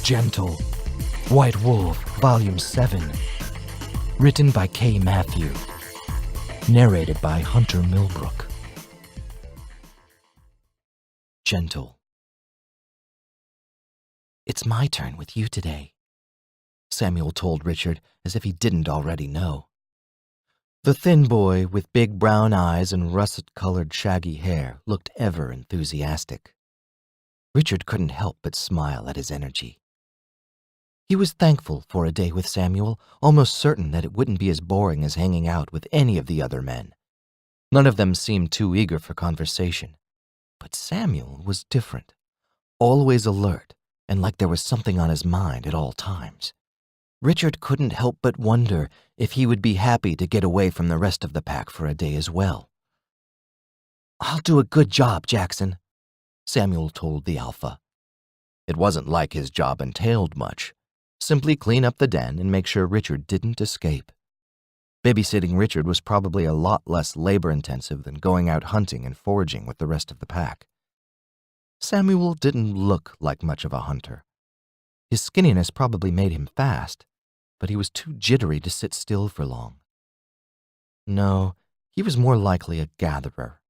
Gentle, White Wolf, Volume 7. Written by K. Matthew. Narrated by Hunter Millbrook. Gentle. "It's my turn with you today," Samuel told Richard as if he didn't already know. The thin boy with big brown eyes and russet-colored shaggy hair looked ever enthusiastic. Richard couldn't help but smile at his energy. He was thankful for a day with Samuel, almost certain that it wouldn't be as boring as hanging out with any of the other men. None of them seemed too eager for conversation. But Samuel was different, always alert and like there was something on his mind at all times. Richard couldn't help but wonder if he would be happy to get away from the rest of the pack for a day as well. "I'll do a good job, Jackson," Samuel told the alpha. It wasn't like his job entailed much. Simply clean up the den and make sure Richard didn't escape. Babysitting Richard was probably a lot less labor-intensive than going out hunting and foraging with the rest of the pack. Samuel didn't look like much of a hunter. His skinniness probably made him fast, but he was too jittery to sit still for long. No, he was more likely a gatherer.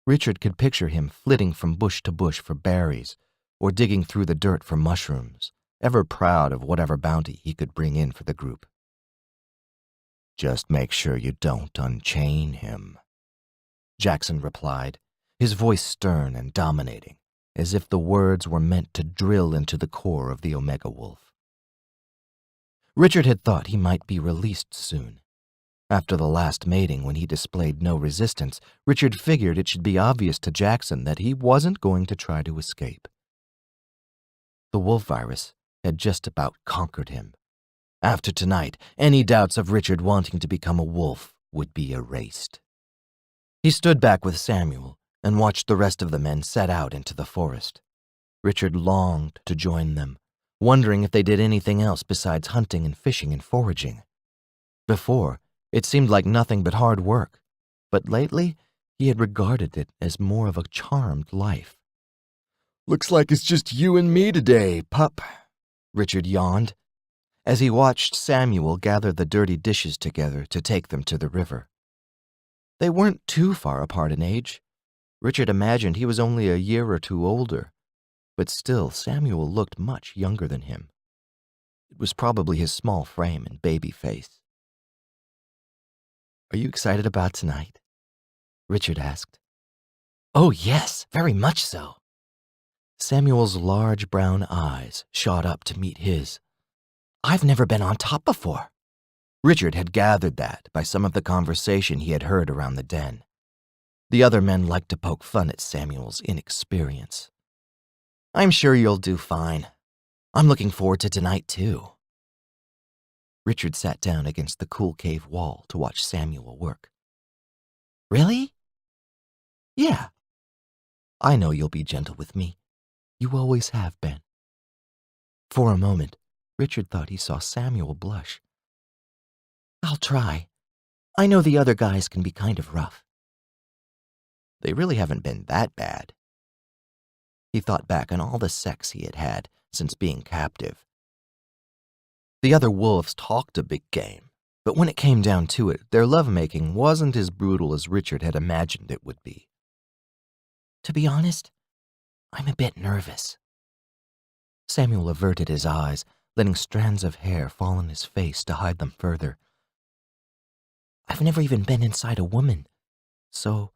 Richard could picture him flitting from bush to bush for berries or digging through the dirt for mushrooms, ever proud of whatever bounty he could bring in for the group. "Just make sure you don't unchain him," Jackson replied, his voice stern and dominating, as if the words were meant to drill into the core of the Omega Wolf. Richard had thought he might be released soon. After the last mating, when he displayed no resistance, Richard figured it should be obvious to Jackson that he wasn't going to try to escape. The wolf virus had just about conquered him. After tonight, any doubts of Richard wanting to become a wolf would be erased. He stood back with Samuel and watched the rest of the men set out into the forest. Richard longed to join them, wondering if they did anything else besides hunting and fishing and foraging. Before, it seemed like nothing but hard work, but lately he had regarded it as more of a charmed life. "Looks like it's just you and me today, pup," Richard yawned, as he watched Samuel gather the dirty dishes together to take them to the river. They weren't too far apart in age. Richard imagined he was only a year or two older, but still Samuel looked much younger than him. It was probably his small frame and baby face. "Are you excited about tonight?" Richard asked. "Oh, yes, very much so." Samuel's large brown eyes shot up to meet his. "I've never been on top before." Richard had gathered that by some of the conversation he had heard around the den. The other men liked to poke fun at Samuel's inexperience. "I'm sure you'll do fine. I'm looking forward to tonight, too." Richard sat down against the cool cave wall to watch Samuel work. "Really?" "Yeah. I know you'll be gentle with me. You always have been." For a moment, Richard thought he saw Samuel blush. "I'll try. I know the other guys can be kind of rough." They really haven't been that bad. He thought back on all the sex he had had since being captive. The other wolves talked a big game, but when it came down to it, their lovemaking wasn't as brutal as Richard had imagined it would be. "To be honest, I'm a bit nervous." Samuel averted his eyes, letting strands of hair fall on his face to hide them further. "I've never even been inside a woman, so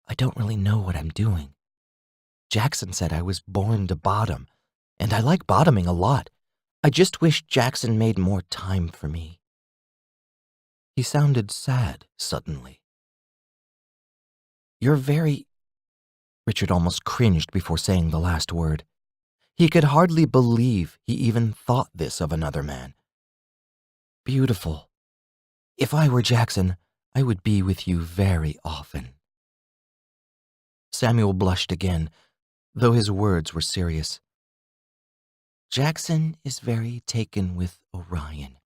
I don't really know what I'm doing. Jackson said I was born to bottom, and I like bottoming a lot. I just wish Jackson made more time for me." He sounded sad suddenly. "You're very—" Richard almost cringed before saying the last word. He could hardly believe he even thought this of another man. "Beautiful. If I were Jackson, I would be with you very often." Samuel blushed again, though his words were serious. "Jackson is very taken with Orion."